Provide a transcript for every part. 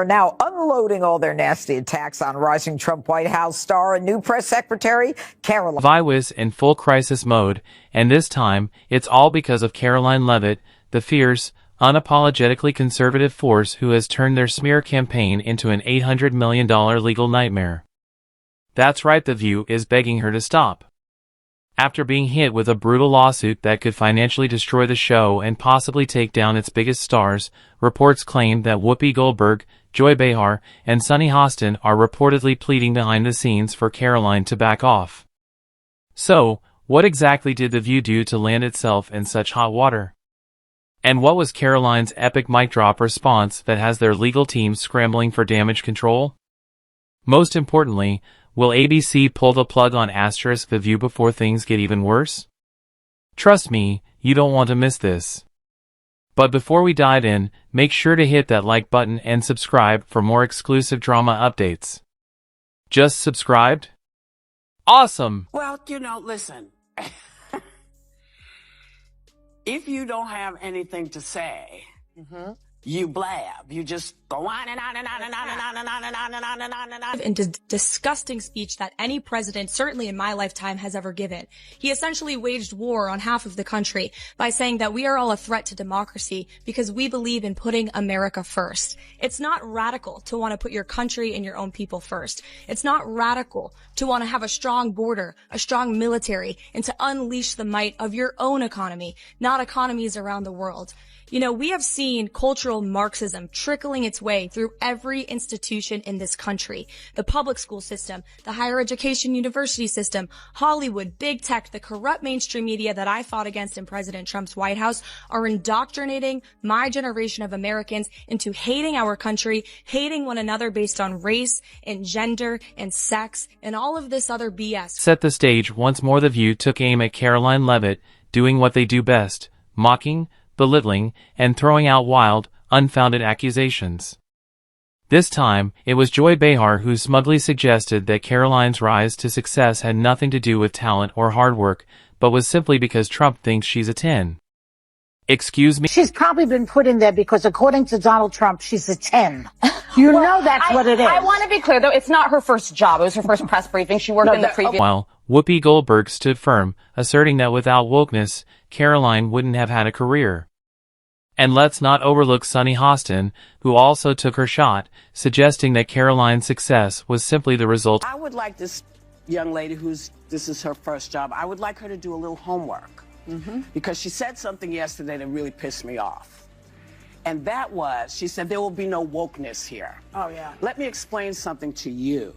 are now unloading all their nasty attacks on rising Trump White House star and new press secretary, Karoline. Leavitt in full crisis mode, and this time, it's all because of Karoline Leavitt, the fierce, unapologetically conservative force who has turned their smear campaign into an $800 million legal nightmare. That's right, The View is begging her to stop. After being hit with a brutal lawsuit that could financially destroy the show and possibly take down its biggest stars, reports claim that Whoopi Goldberg, Joy Behar, and Sunny Hostin are reportedly pleading behind the scenes for Karoline to back off. So, what exactly did The View do to land itself in such hot water? And what was Karoline's epic mic drop response that has their legal team scrambling for damage control? Most importantly, will ABC pull the plug on The View before things get even worse? Trust me, you don't want to miss this. But before we dive in, make sure to hit that like button and subscribe for more exclusive drama updates. Just subscribed? Awesome! Well, listen. If you don't have anything to say, you blab. You just go on and on and on and on and on and on and on and on and on and on. And disgusting speech that any president, certainly in my lifetime, has ever given. He essentially waged war on half of the country by saying that we are all a threat to democracy because we believe in putting America first. It's not radical to want to put your country and your own people first. It's not radical to want to have a strong border, a strong military, and to unleash the might of your own economy, not economies around the world. We have seen cultural Marxism trickling its way through every institution in this country. The public school system, the higher education university system, Hollywood, big tech, the corrupt mainstream media that I fought against in President Trump's White House are indoctrinating my generation of Americans into hating our country, hating one another based on race and gender and sex and all of this other BS. Set the stage once more. The View took aim at Karoline Leavitt, doing what they do best, mocking, belittling, and throwing out wild, unfounded accusations. This time, it was Joy Behar who smugly suggested that Karoline's rise to success had nothing to do with talent or hard work, but was simply because Trump thinks she's a 10. Excuse me? She's probably been put in there because according to Donald Trump, she's a 10. You know that's what it is. I want to be clear, though, it's not her first job. It was her first press briefing. She worked in the previous... While Whoopi Goldberg stood firm, asserting that without wokeness, Karoline wouldn't have had a career. And let's not overlook Sunny Hostin, who also took her shot, suggesting that Karoline's success was simply the result. I would like this young lady this is her first job, I would like her to do a little homework. Because she said something yesterday that really pissed me off. And that was, she said, there will be no wokeness here. Oh, yeah. Let me explain something to you.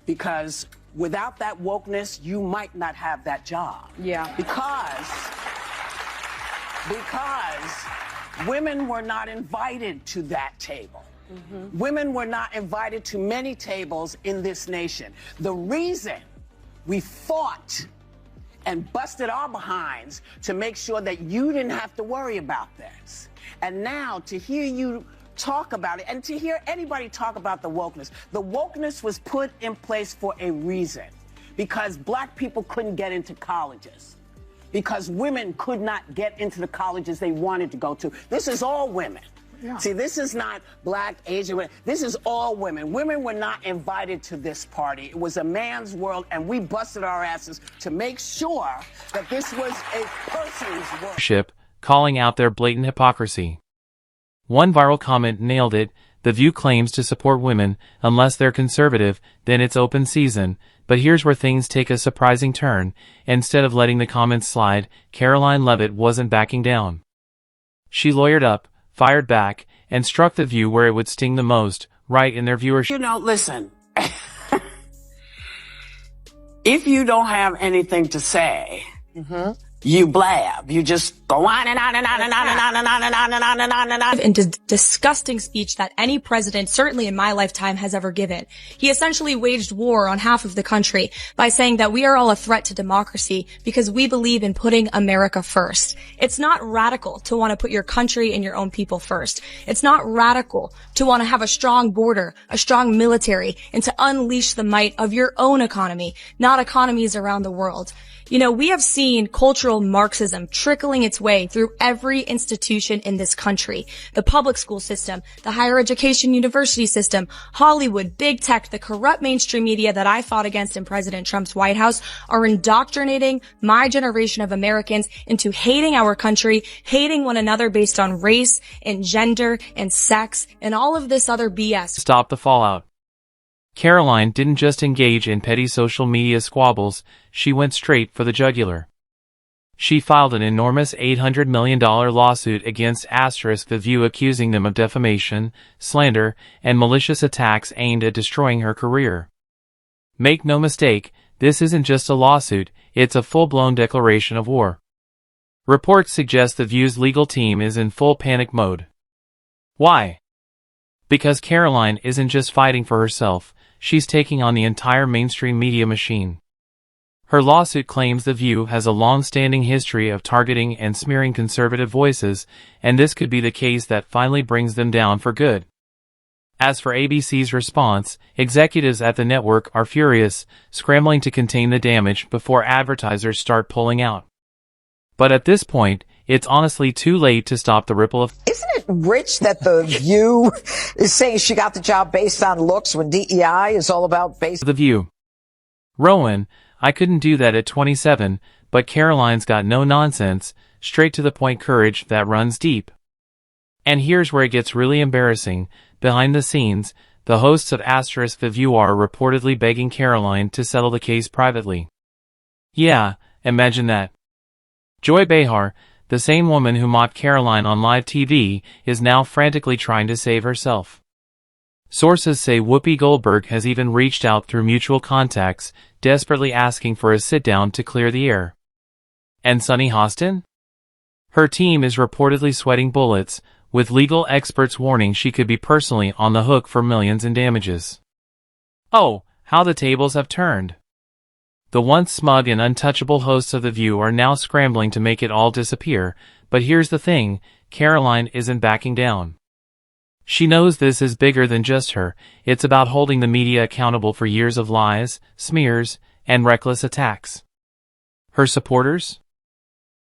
Because without that wokeness, you might not have that job. Yeah. Because women were not invited to that table. Women were not invited to many tables in this nation. The reason we fought and busted our behinds to make sure that you didn't have to worry about this. And now to hear you talk about it and to hear anybody talk about the wokeness was put in place for a reason. Because black people couldn't get into colleges. Because women could not get into the colleges they wanted to go to. This is all women. Yeah. See, this is not black, Asian women. This is all women. Women were not invited to this party. It was a man's world, and we busted our asses to make sure that this was a person's world. Calling out their blatant hypocrisy. One viral comment nailed it. The View claims to support women, unless they're conservative, then it's open season. But here's where things take a surprising turn. Instead of letting the comments slide, Karoline Leavitt wasn't backing down. She lawyered up, fired back, and struck The View where it would sting the most, right in their viewership. Listen. If you don't have anything to say, you blab. You just go on and on and on and on and on and on and on and on and on and on. And disgusting speech that any president, certainly in my lifetime, has ever given. He essentially waged war on half of the country by saying that we are all a threat to democracy because we believe in putting America first. It's not radical to want to put your country and your own people first. It's not radical to want to have a strong border, a strong military, and to unleash the might of your own economy, not economies around the world. You know, we have seen cultural Marxism trickling its way through every institution in this country. The public school system, the higher education university system, Hollywood, big tech, the corrupt mainstream media that I fought against in President Trump's White House are indoctrinating my generation of Americans into hating our country, hating one another based on race and gender and sex and all of this other BS. Stop the fallout. Karoline didn't just engage in petty social media squabbles, she went straight for the jugular. She filed an enormous $800 million lawsuit against The View, accusing them of defamation, slander, and malicious attacks aimed at destroying her career. Make no mistake, this isn't just a lawsuit, it's a full-blown declaration of war. Reports suggest The View's legal team is in full panic mode. Why? Because Karoline isn't just fighting for herself, she's taking on the entire mainstream media machine. Her lawsuit claims The View has a long-standing history of targeting and smearing conservative voices, and this could be the case that finally brings them down for good. As for ABC's response, executives at the network are furious, scrambling to contain the damage before advertisers start pulling out. But at this point, it's honestly too late to stop the ripple of... Isn't it rich that The View is saying she got the job based on looks when DEI is all about based... The View. Rowan, I couldn't do that at 27, but Karoline's got no nonsense, straight to the point courage that runs deep. And here's where it gets really embarrassing. Behind the scenes, the hosts of The View are reportedly begging Karoline to settle the case privately. Yeah, imagine that. Joy Behar, the same woman who mocked Karoline on live TV, is now frantically trying to save herself. Sources say Whoopi Goldberg has even reached out through mutual contacts, desperately asking for a sit-down to clear the air. And Sunny Hostin? Her team is reportedly sweating bullets, with legal experts warning she could be personally on the hook for millions in damages. Oh, how the tables have turned. The once smug and untouchable hosts of The View are now scrambling to make it all disappear, but here's the thing, Karoline isn't backing down. She knows this is bigger than just her, it's about holding the media accountable for years of lies, smears, and reckless attacks. Her supporters?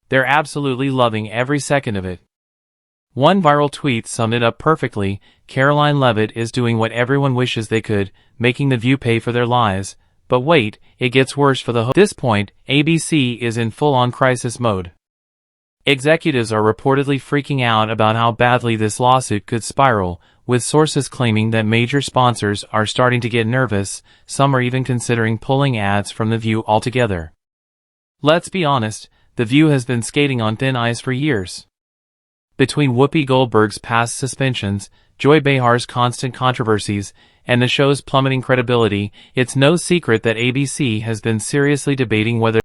They're absolutely loving every second of it. One viral tweet summed it up perfectly, Karoline Leavitt is doing what everyone wishes they could, making The View pay for their lies. But wait, it gets worse for the host. At this point, ABC is in full-on crisis mode. Executives are reportedly freaking out about how badly this lawsuit could spiral, with sources claiming that major sponsors are starting to get nervous, some are even considering pulling ads from The View altogether. Let's be honest, The View has been skating on thin ice for years. Between Whoopi Goldberg's past suspensions, Joy Behar's constant controversies, and the show's plummeting credibility, it's no secret that ABC has been seriously debating whether